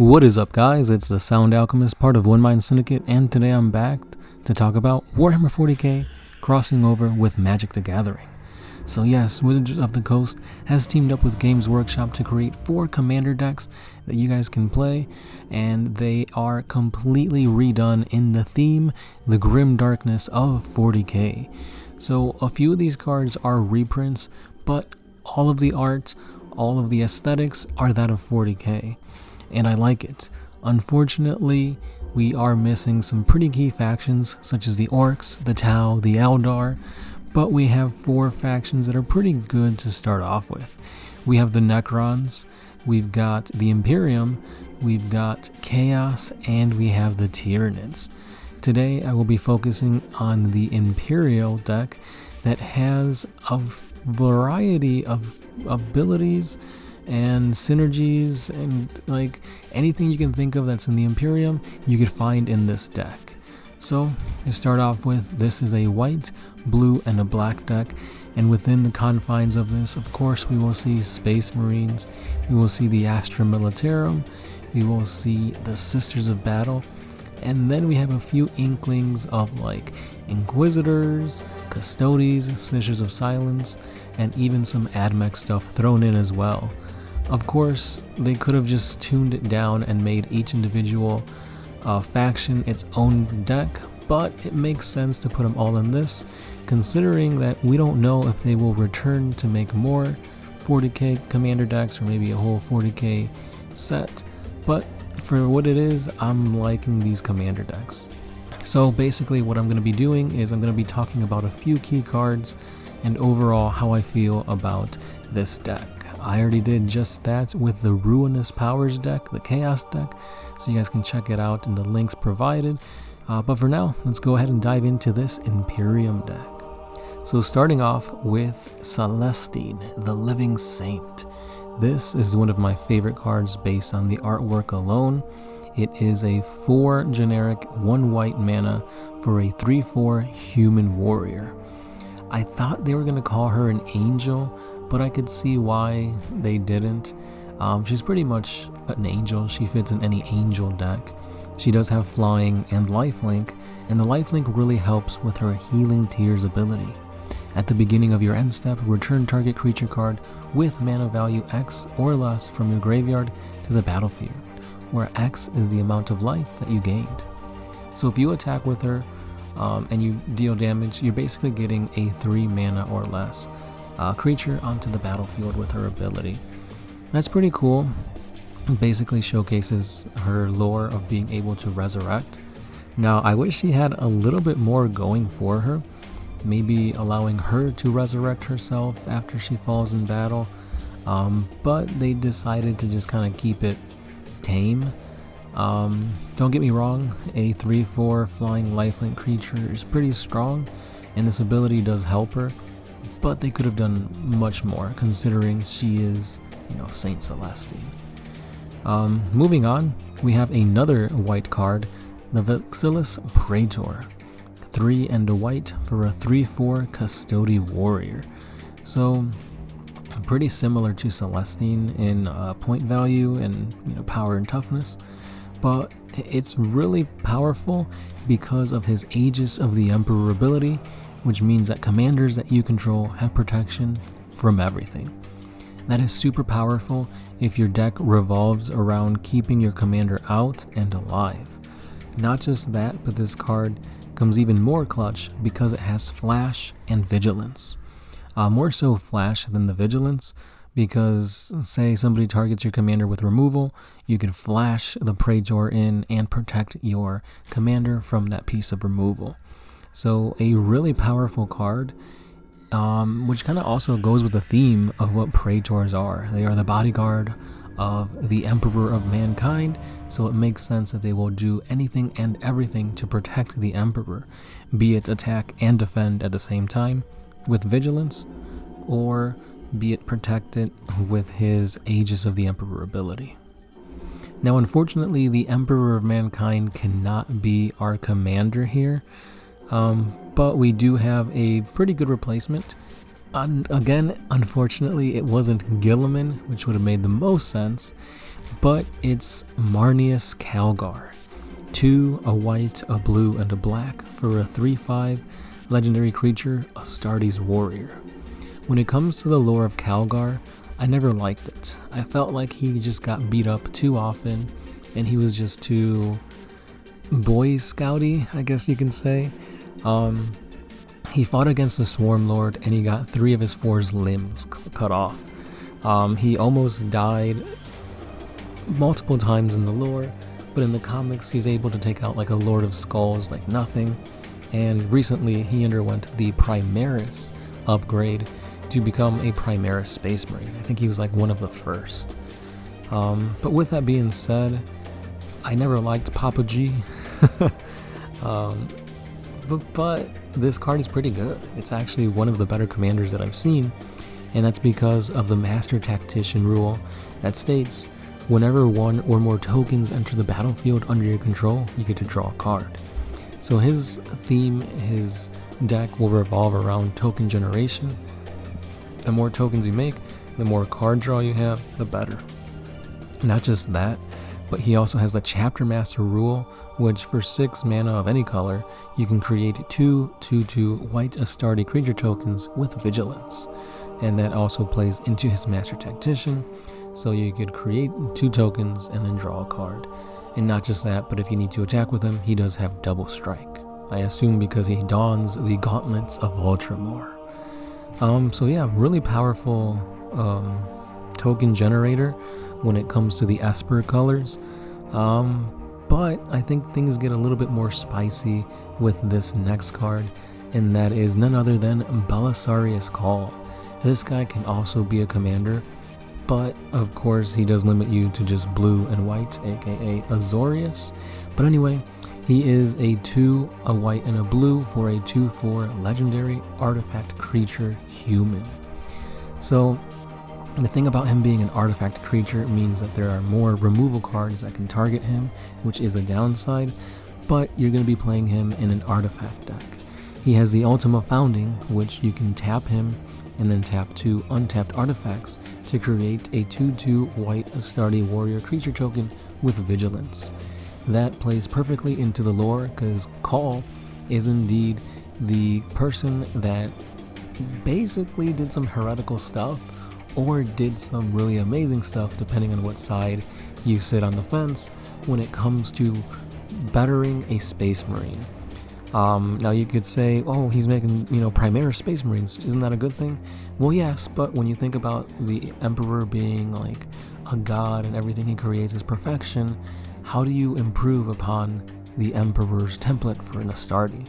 What is up, guys? It's the Sound Alchemist, part of One Mind Syndicate, and today I'm back to talk about Warhammer 40K crossing over with Magic the Gathering. So yes, Wizards of the Coast has teamed up with Games Workshop to create 4 commander decks that you guys can play, and they are completely redone in the theme, the grim darkness of 40K. So a few of these cards are reprints, but all of the art, all of the aesthetics are that of 40K. And I like it. Unfortunately, we are missing some pretty key factions such as the Orcs, the Tau, the Eldar, but we have 4 factions that are pretty good to start off with. We have the Necrons, we've got the Imperium, we've got Chaos, and we have the Tyranids. Today I will be focusing on the Imperial deck that has a variety of abilities and synergies, and like anything you can think of that's in the Imperium, you could find in this deck. So to start off with, this is a white, blue, and a black deck, and within the confines of this, of course, we will see Space Marines, we will see the Astra Militarum, we will see the Sisters of Battle, and then we have a few inklings of like Inquisitors, Custodes, Sisters of Silence, and even some AdMech stuff thrown in as well. Of course, they could have just tuned it down and made each individual faction its own deck, but it makes sense to put them all in this, considering that we don't know if they will return to make more 40k commander decks or maybe a whole 40k set, but for what it is, I'm liking these commander decks. So basically what I'm going to be doing is I'm going to be talking about a few key cards and overall how I feel about this deck. I already did just that with the Ruinous Powers deck, the Chaos deck, so you guys can check it out in the links provided. But for now, let's go ahead and dive into this Imperium deck. So starting off with Celestine, the Living Saint. This is one of my favorite cards based on the artwork alone. It is a 4 generic, 1 white mana for a 3/4 human warrior. I thought they were going to call her an angel, but I could see why they didn't. She's pretty much an angel. She fits in any angel deck. She does have flying and lifelink, and the lifelink really helps with her Healing Tears ability. At the beginning of your end step, return target creature card with mana value X or less from your graveyard to the battlefield, where X is the amount of life that you gained. So if you attack with her and you deal damage, you're basically getting a 3 mana or less creature onto the battlefield with her ability. That's pretty cool. It basically showcases her lore of being able to resurrect. Now, I wish she had a little bit more going for her, maybe allowing her to resurrect herself after she falls in battle, but they decided to just kind of keep it tame. Don't get me wrong, a 3/4 flying lifelink creature is pretty strong, and this ability does help her, but they could have done much more considering she is, Saint Celestine. Moving on, we have another white card, the Vasilis Praetor. 3 and a white for a 3/4 Custody Warrior. So pretty similar to Celestine in point value and power and toughness, but it's really powerful because of his Aegis of the Emperor ability, which means that commanders that you control have protection from everything. That is super powerful if your deck revolves around keeping your commander out and alive. Not just that, but this card comes even more clutch because it has Flash and Vigilance. More so Flash than the Vigilance, because say somebody targets your commander with removal, you can flash the Praetor in and protect your commander from that piece of removal. So a really powerful card, which kind of also goes with the theme of what Praetors are. They are the bodyguard of the Emperor of Mankind, so it makes sense that they will do anything and everything to protect the Emperor, be it attack and defend at the same time with Vigilance, or be it protected with his Aegis of the Emperor ability. Now, unfortunately, the Emperor of Mankind cannot be our commander here, but we do have a pretty good replacement. Again, unfortunately, it wasn't Gilliman, which would have made the most sense, but it's Marnius Calgar. 2, a white, a blue, and a black for a 3/5 legendary creature, Astartes warrior. When it comes to the lore of Calgar, I never liked it. I felt like he just got beat up too often, and he was just too Boy Scouty, I guess you can say. He fought against the Swarm Lord, and he got 3 of his 4 limbs cut off. He almost died multiple times in the lore, but in the comics he's able to take out like a Lord of Skulls like nothing, and recently he underwent the Primaris upgrade to become a Primaris Space Marine. I think he was like one of the first. But with that being said, I never liked Papa G. But this card is pretty good. It's actually one of the better commanders that I've seen, and that's because of the Master Tactician rule that states whenever 1 or more tokens enter the battlefield under your control, you get to draw a card. So his theme, his deck will revolve around token generation. The more tokens you make, the more card draw you have, the better. Not just that, but he also has the Chapter Master rule, which for 6 mana of any color, you can create 2 2/2 white Astarte creature tokens with Vigilance. And that also plays into his Master Tactician, so you could create 2 tokens and then draw a card. And not just that, but if you need to attack with him, he does have double strike. I assume because he dons the gauntlets of Ultramar. So yeah, really powerful token generator when it comes to the Esper colors. But I think things get a little bit more spicy with this next card, and that is none other than Belisarius Call. This guy can also be a commander, but of course he does limit you to just blue and white, aka Azorius. But anyway, he is a 2, a white, and a blue for a 2/4 legendary artifact creature human. So the thing about him being an artifact creature means that there are more removal cards that can target him, which is a downside, but you're going to be playing him in an artifact deck. He has the Ultima Founding, which you can tap him and then tap 2 untapped artifacts to create a 2/2 white Astarte warrior creature token with Vigilance. That plays perfectly into the lore because Call is indeed the person that basically did some heretical stuff or did some really amazing stuff depending on what side you sit on the fence when it comes to bettering a Space Marine. Now you could say, oh, he's making, Primaris Space Marines. Isn't that a good thing? Well, yes, but when you think about the Emperor being like a god and everything he creates is perfection, how do you improve upon the Emperor's template for an Astarte?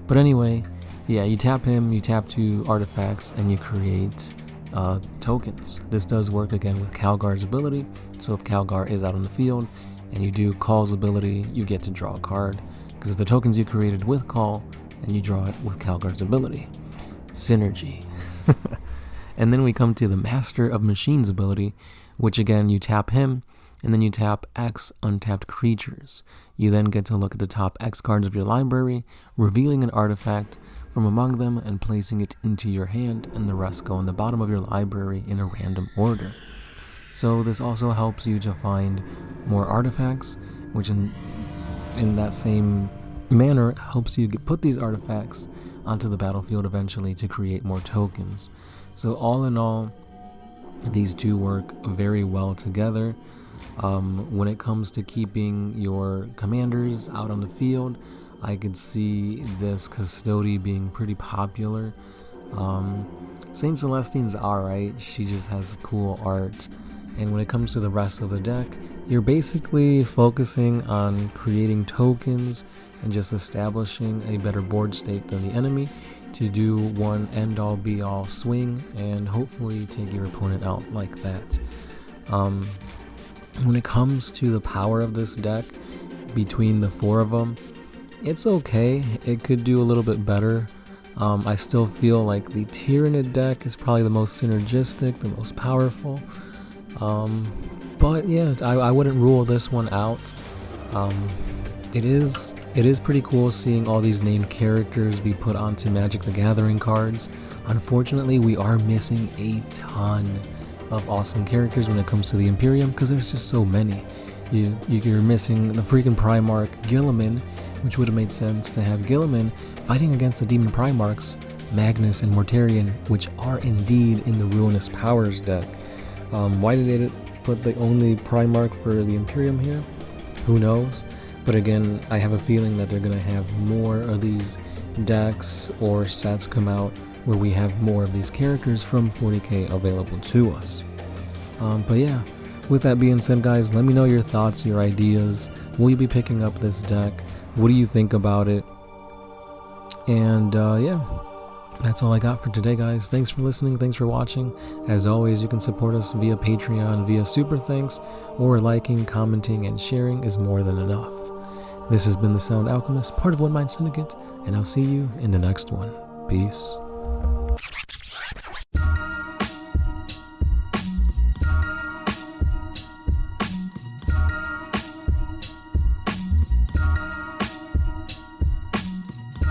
But anyway, yeah, you tap him, you tap 2 artifacts, and you create tokens. This does work again with Calgar's ability, so if Calgar is out on the field and you do Call's ability, you get to draw a card, because the tokens you created with Call, and you draw it with Calgar's ability. Synergy. And then we come to the Master of Machines ability, which again, you tap him, and then you tap X untapped creatures. You then get to look at the top X cards of your library, revealing an artifact from among them and placing it into your hand, and the rest go on the bottom of your library in a random order. So this also helps you to find more artifacts, which in that same manner helps you put these artifacts onto the battlefield eventually to create more tokens. So all in all, these 2 work very well together. When it comes to keeping your commanders out on the field, I could see this Custody being pretty popular. Saint Celestine's alright, she just has cool art. And when it comes to the rest of the deck, you're basically focusing on creating tokens and just establishing a better board state than the enemy to do one end-all be-all swing and hopefully take your opponent out like that. When it comes to the power of this deck, between the 4 of them, it's okay. It could do a little bit better. I still feel like the Tyrannid deck is probably the most synergistic, the most powerful. But yeah, I wouldn't rule this one out. It is pretty cool seeing all these named characters be put onto Magic the Gathering cards. Unfortunately, we are missing a ton. of awesome characters when it comes to the Imperium, because there's just so many. You're missing the freaking Primarch Guilliman, which would have made sense to have Guilliman fighting against the Demon Primarchs, Magnus and Mortarion, which are indeed in the Ruinous Powers deck. Why did they put the only Primarch for the Imperium here? Who knows? But again, I have a feeling that they're going to have more of these decks or sets come out where we have more of these characters from 40k available to us. But yeah, with that being said, guys, let me know your thoughts, your ideas. Will you be picking up this deck? What do you think about it? And yeah, that's all I got for today, guys. Thanks for listening. Thanks for watching. As always, you can support us via Patreon, via Super Thanks, or liking, commenting, and sharing is more than enough. This has been the Sound Alchemist, part of One Mind Syndicate, and I'll see you in the next one. Peace.